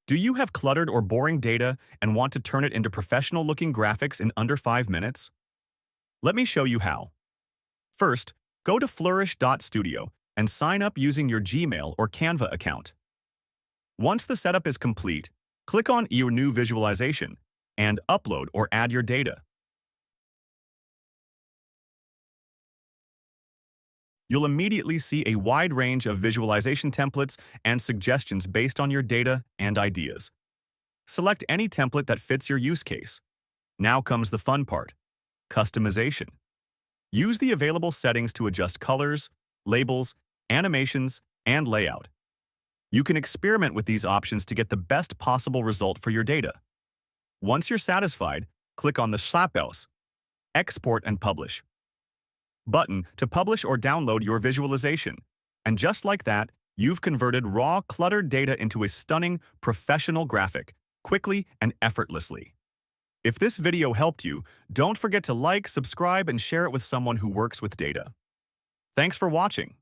Do you have cluttered or boring data and want to turn it into professional-looking graphics in under 5 minutes? Let me show you how. First, go to flourish.studio and sign up using your Gmail or Canva account. Once the setup is complete, click on your new visualization and upload or add your data. You'll immediately see a wide range of visualization templates and suggestions based on your data and ideas. Select any template that fits your use case. Now comes the fun part: customization. Use the available settings to adjust colors, labels, animations, and layout. You can experiment with these options to get the best possible result for your data. Once you're satisfied, click on the Schlapphaus, Export and Publish button to publish or download your visualization. And just like that, you've converted raw, cluttered data into a stunning, professional graphic, quickly and effortlessly. If this video helped you, don't forget to like, subscribe, and share it with someone who works with data. Thanks for watching.